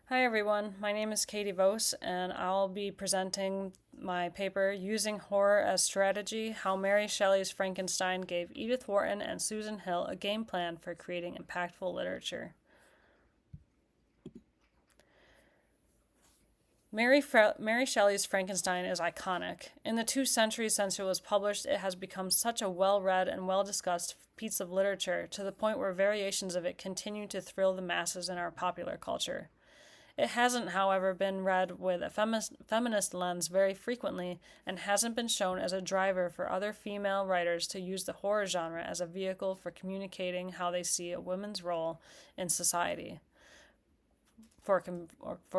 Hi everyone, my name is Katie Voce, and I'll be presenting my paper, Using Horror as Strategy, How Mary Shelley's Frankenstein Gave Edith Wharton and Susan Hill a Game Plan for Creating Impactful Literature. Mary Shelley's Frankenstein is iconic. In the 2 centuries since it was published, it has become such a well-read and well-discussed piece of literature to the point where variations of it continue to thrill the masses in our popular culture. It hasn't, however, been read with a feminist lens very frequently and hasn't been shown as a driver for other female writers to use the horror genre as a vehicle for communicating how they see a woman's role in society, for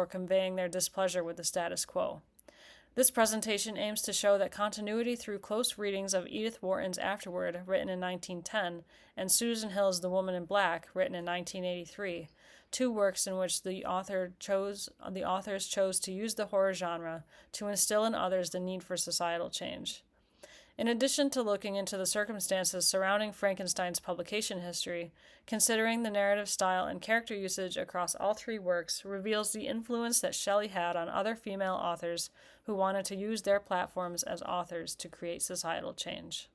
conveying their displeasure with the status quo. This presentation aims to show that continuity through close readings of Edith Wharton's Afterward, written in 1910, and Susan Hill's The Woman in Black, written in 1983, two works in which the authors chose to use the horror genre to instill in others the need for societal change. In addition to looking into the circumstances surrounding Frankenstein's publication history, considering the narrative style and character usage across all three works reveals the influence that Shelley had on other female authors who wanted to use their platforms as authors to create societal change.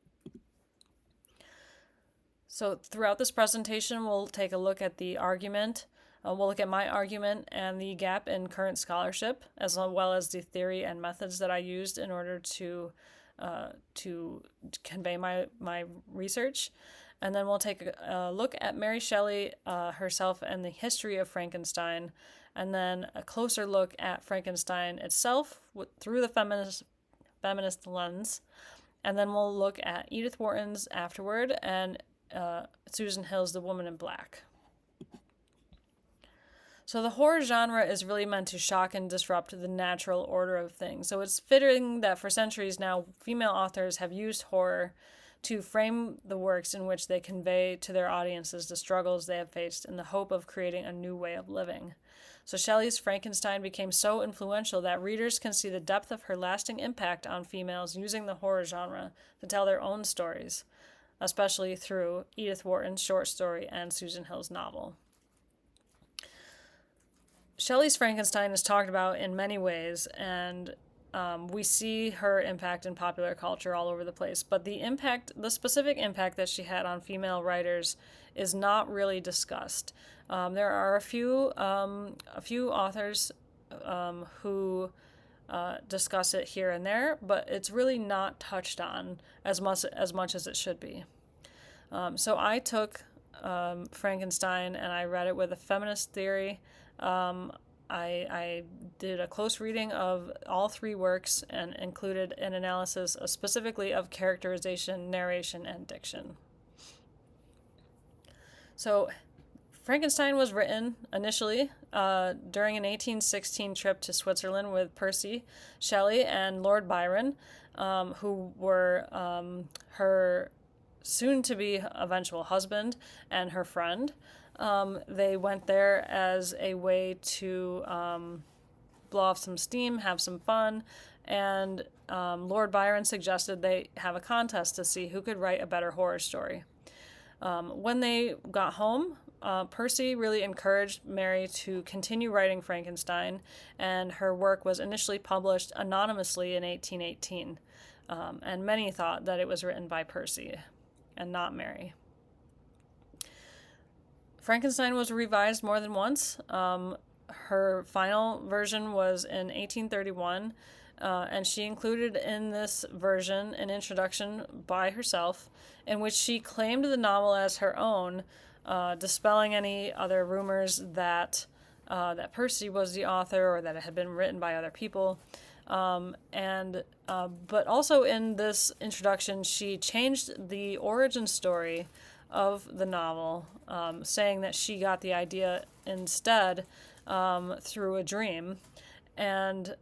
So throughout this presentation, we'll take a look at the argument. We'll look at my argument and the gap in current scholarship, as well as the theory and methods that I used in order to convey my research. And then we'll take a look at Mary Shelley herself and the history of Frankenstein, and then a closer look at Frankenstein itself through the feminist lens. And then we'll look at Edith Wharton's Afterward and Susan Hill's The Woman in Black. So the horror genre is really meant to shock and disrupt the natural order of things. So it's fitting that for centuries now, female authors have used horror to frame the works in which they convey to their audiences the struggles they have faced in the hope of creating a new way of living. So Shelley's Frankenstein became so influential that readers can see the depth of her lasting impact on females using the horror genre to tell their own stories, especially through Edith Wharton's short story and Susan Hill's novel. Shelley's Frankenstein is talked about in many ways, and we see her impact in popular culture all over the place. But the specific impact that she had on female writers is not really discussed. There are a few authors who discuss it here and there, but it's really not touched on as much as it should be. So I took Frankenstein and I read it with a feminist theory. I did a close reading of all three works and included an analysis specifically of characterization, narration, and diction. So Frankenstein was written initially during an 1816 trip to Switzerland with Percy Shelley and Lord Byron, who were her soon-to-be eventual husband and her friend. They went there as a way to blow off some steam, have some fun, and Lord Byron suggested they have a contest to see who could write a better horror story. When they got home, Percy really encouraged Mary to continue writing Frankenstein, and her work was initially published anonymously in 1818, and many thought that it was written by Percy and not Mary. Frankenstein was revised more than once. Her final version was in 1831, and she included in this version an introduction by herself in which she claimed the novel as her own, dispelling any other rumors that Percy was the author or that it had been written by other people. But also in this introduction, she changed the origin story of the novel, saying that she got the idea instead through a dream, and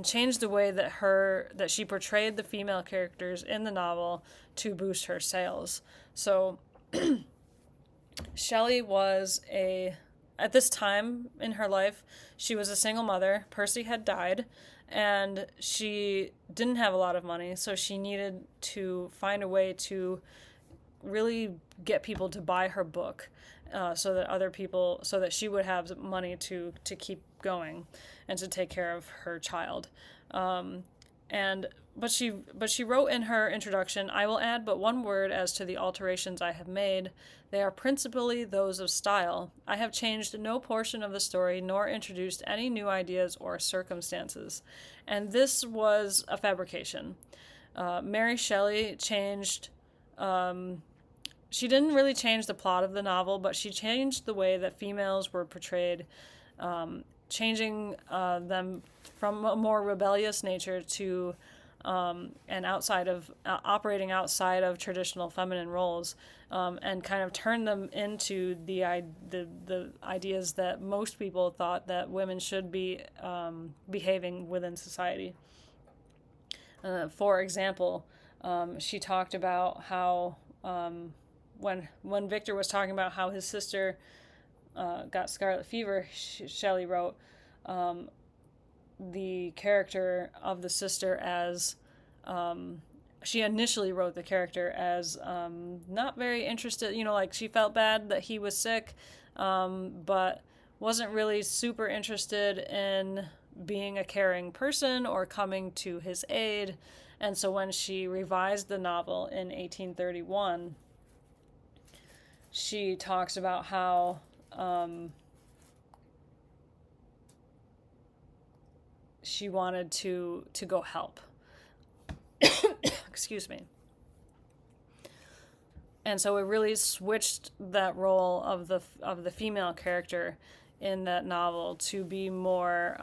changed the way that she portrayed the female characters in the novel to boost her sales. So Shelley was at this time in her life, she was a single mother. Percy had died, and she didn't have a lot of money, so she needed to find a way to really get people to buy her book. so that she would have money to keep going and to take care of her child. But she wrote in her introduction, "I will add but one word as to the alterations I have made. They are principally those of style. I have changed no portion of the story, nor introduced any new ideas or circumstances." And this was a fabrication. Mary Shelley changed. She didn't really change the plot of the novel, but she changed the way that females were portrayed, changing them from a more rebellious nature to operating outside of traditional feminine roles, and kind of turned them into the ideas that most people thought that women should be behaving within society. For example, she talked about how when Victor was talking about how his sister got scarlet fever, Shelley wrote the character of the sister as she initially wrote the character as not very interested, like she felt bad that he was sick, but wasn't really super interested in being a caring person or coming to his aid. And so when she revised the novel in 1831, she talks about how she wanted to go help. Excuse me. And so it really switched that role of the female character in that novel to be more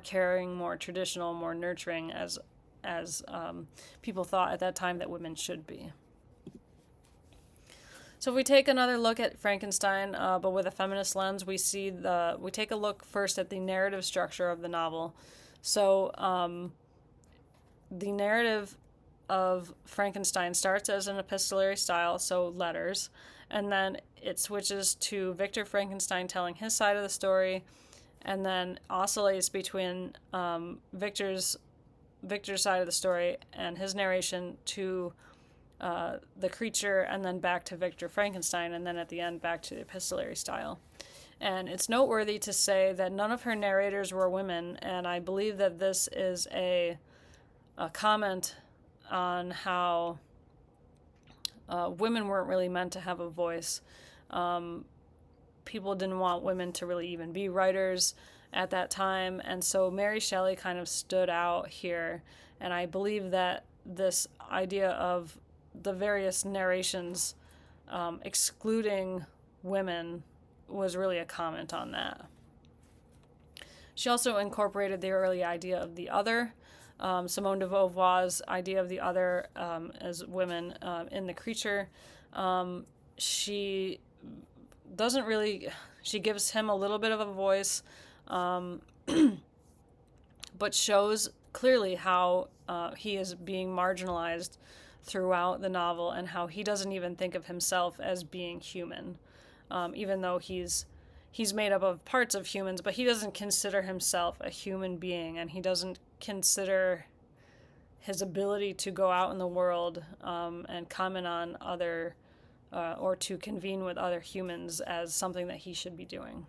caring, more traditional, more nurturing, as people thought at that time that women should be. So if we take another look at Frankenstein, but with a feminist lens, we take a look first at the narrative structure of the novel. So the narrative of Frankenstein starts as an epistolary style, so letters, and then it switches to Victor Frankenstein telling his side of the story, and then oscillates between Victor's side of the story and his narration to the creature, and then back to Victor Frankenstein, and then at the end back to the epistolary style. And it's noteworthy to say that none of her narrators were women, and I believe that this is a comment on how women weren't really meant to have a voice. People didn't want women to really even be writers at that time, and so Mary Shelley kind of stood out here, and I believe that this idea of the various narrations excluding women was really a comment on that. She also incorporated the early idea of the other, Simone de Beauvoir's idea of the other as women in the creature. She gives him a little bit of a voice, but shows clearly how he is being marginalized throughout the novel, and how he doesn't even think of himself as being human, even though he's made up of parts of humans, but he doesn't consider himself a human being, and he doesn't consider his ability to go out in the world and comment on other or to convene with other humans as something that he should be doing.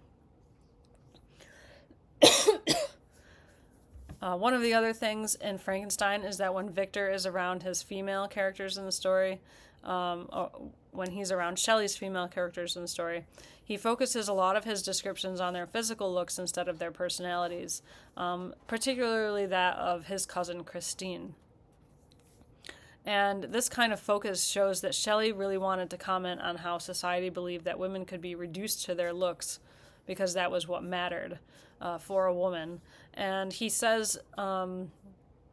One of the other things in Frankenstein is that when Victor is around his female characters in the story, when he's around Shelley's female characters in the story, he focuses a lot of his descriptions on their physical looks instead of their personalities, particularly that of his cousin Christine. And this kind of focus shows that Shelley really wanted to comment on how society believed that women could be reduced to their looks because that was what mattered for a woman. And he says in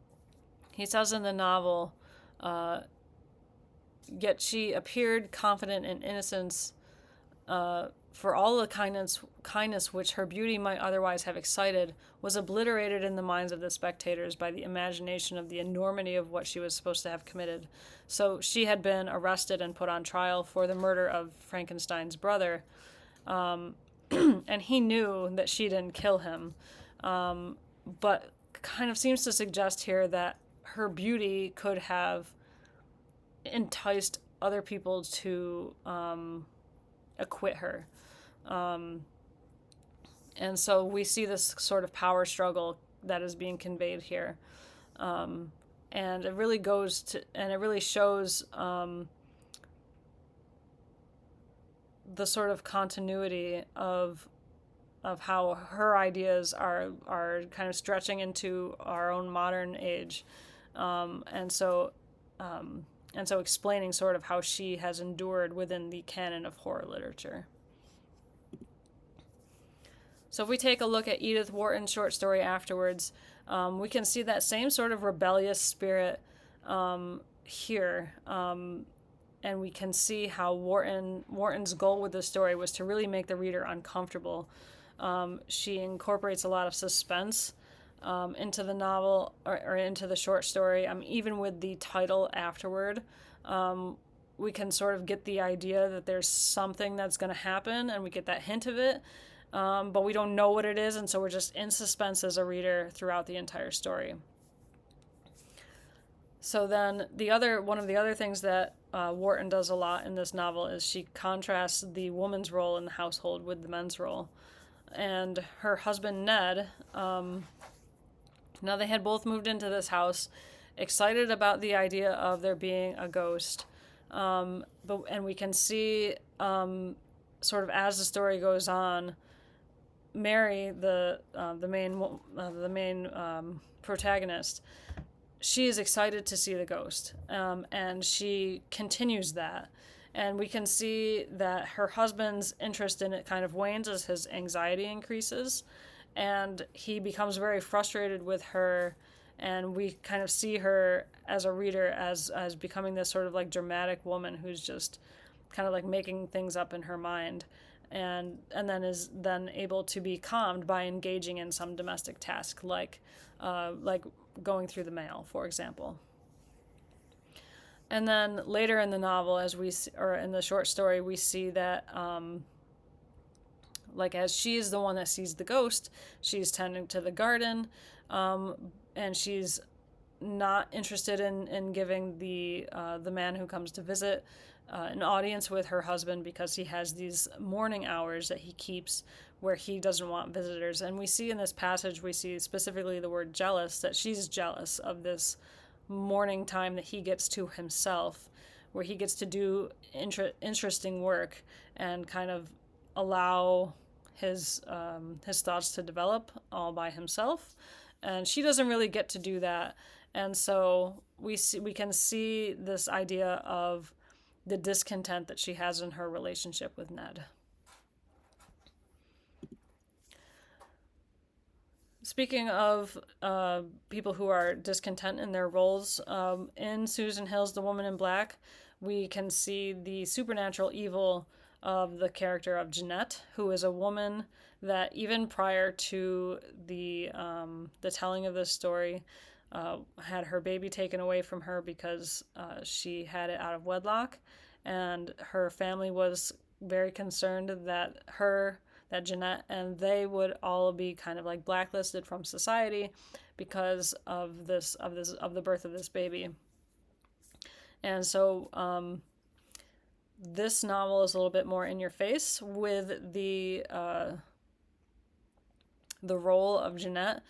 the novel, yet she appeared confident in innocence, for all the kindness which her beauty might otherwise have excited was obliterated in the minds of the spectators by the imagination of the enormity of what she was supposed to have committed. So she had been arrested and put on trial for the murder of Frankenstein's brother, and he knew that she didn't kill him, but kind of seems to suggest here that her beauty could have enticed other people to acquit her. And so we see this sort of power struggle that is being conveyed here. And it really shows the sort of continuity of how her ideas are kind of stretching into our own modern age, and so explaining sort of how she has endured within the canon of horror literature. So if we take a look at Edith Wharton's short story Afterwards, we can see that same sort of rebellious spirit here. And we can see how Wharton's goal with this story was to really make the reader uncomfortable. She incorporates a lot of suspense into the novel or into the short story. Even with the title Afterward, we can sort of get the idea that there's something that's going to happen, and we get that hint of it, but we don't know what it is, and so we're just in suspense as a reader throughout the entire story. So then one of the other things that Wharton does a lot in this novel is she contrasts the woman's role in the household with the men's role. And her husband, Ned, now they had both moved into this house, excited about the idea of there being a ghost. And we can see, sort of as the story goes on, Mary, the main protagonist, she is excited to see the ghost, and she continues that. And we can see that her husband's interest in it kind of wanes as his anxiety increases, and he becomes very frustrated with her, and we kind of see her as a reader as becoming this sort of like dramatic woman who's just kind of like making things up in her mind, and then is then able to be calmed by engaging in some domestic task like going through the mail, for example. And then later in the novel, or in the short story, we see that, as she is the one that sees the ghost, she's tending to the garden, and she's not interested in giving the man who comes to visit an audience with her husband, because he has these morning hours that he keeps where he doesn't want visitors. And we see in this passage, we see specifically the word jealous, that she's jealous of this morning time that he gets to himself, where he gets to do interesting work and kind of allow his thoughts to develop all by himself. And she doesn't really get to do that. And so we can see this idea of the discontent that she has in her relationship with Ned. Speaking of people who are discontent in their roles, in Susan Hill's The Woman in Black, we can see the supernatural evil of the character of Jeanette, who is a woman that even prior to the telling of this story, had her baby taken away from her because she had it out of wedlock, and her family was very concerned that Jeanette and they would all be kind of like blacklisted from society because of the birth of this baby. And so this novel is a little bit more in your face with the role of Jeanette.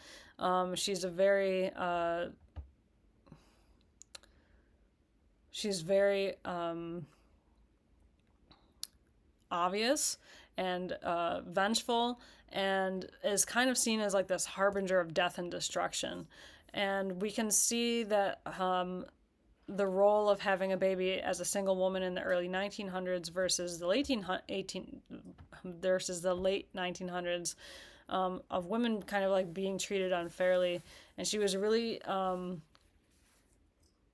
She's very obvious and vengeful, and is kind of seen as like this harbinger of death and destruction. And we can see that the role of having a baby as a single woman in the early 1900s versus the late 1900s, of women kind of like being treated unfairly. And she was really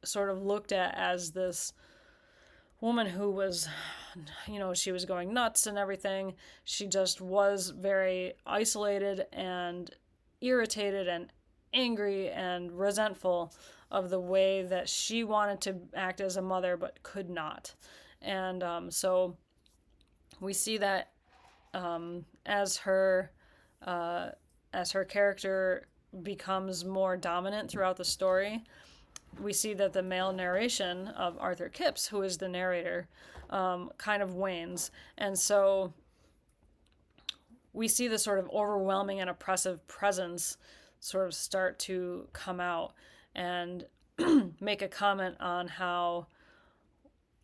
sort of looked at as this woman who was, she was going nuts and everything. She just was very isolated and irritated and angry and resentful of the way that she wanted to act as a mother but could not. And so we see that as her character becomes more dominant throughout the story, we see that the male narration of Arthur Kipps, who is the narrator, kind of wanes. And so we see the sort of overwhelming and oppressive presence sort of start to come out, and make a comment on how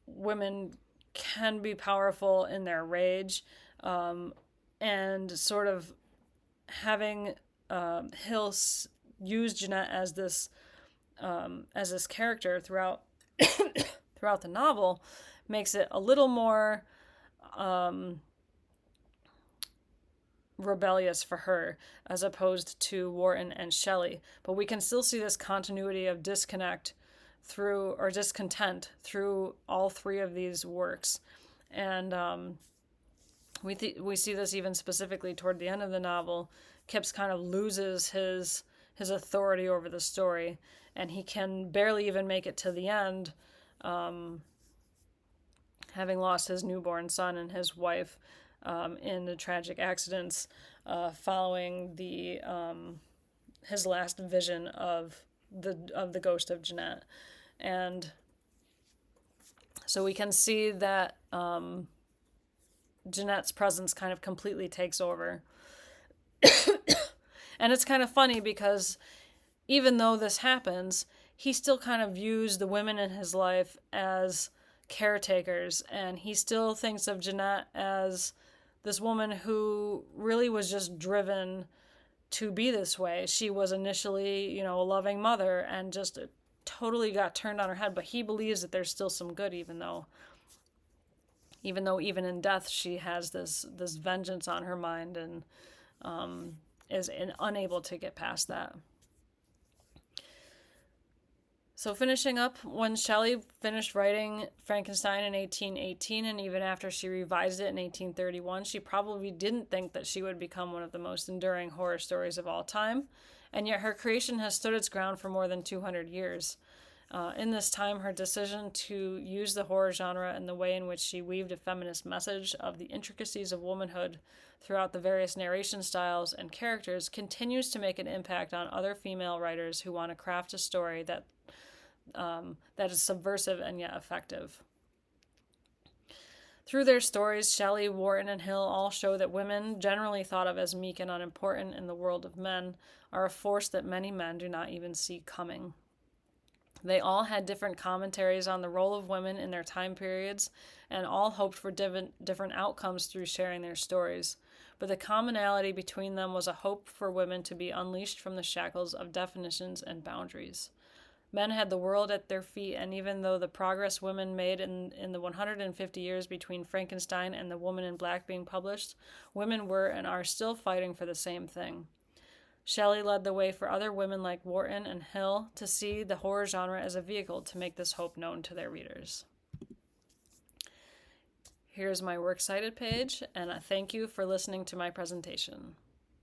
women can be powerful in their rage, and sort of having Hill use Jeanette as this character throughout throughout the novel makes it a little more rebellious for her, as opposed to Wharton and Shelley. But we can still see this continuity of discontent through all three of these works. And we see this even specifically toward the end of the novel. Kipps kind of loses his authority over the story, and he can barely even make it to the end, having lost his newborn son and his wife in the tragic accidents following his last vision of the ghost of Jeanette. And so we can see that Jeanette's presence kind of completely takes over. And it's kind of funny because even though this happens, he still kind of views the women in his life as caretakers, and he still thinks of Jeanette as this woman who really was just driven to be this way. She was initially, a loving mother, and just totally got turned on her head, but he believes that there's still some good, even though even in death she has this vengeance on her mind, and is unable to get past that. So finishing up, when Shelley finished writing Frankenstein in 1818, and even after she revised it in 1831, she probably didn't think that she would become one of the most enduring horror stories of all time, and yet her creation has stood its ground for more than 200 years. In this time, her decision to use the horror genre and the way in which she weaved a feminist message of the intricacies of womanhood throughout the various narration styles and characters continues to make an impact on other female writers who want to craft a story that is subversive and yet effective. Through their stories, Shelley, Wharton, and Hill all show that women, generally thought of as meek and unimportant in the world of men, are a force that many men do not even see coming. They all had different commentaries on the role of women in their time periods, and all hoped for different outcomes through sharing their stories. But the commonality between them was a hope for women to be unleashed from the shackles of definitions and boundaries. Men had the world at their feet, and even though the progress women made in the 150 years between Frankenstein and The Woman in Black being published, women were and are still fighting for the same thing. Shelley led the way for other women like Wharton and Hill to see the horror genre as a vehicle to make this hope known to their readers. Here's my works cited page, and a thank you for listening to my presentation.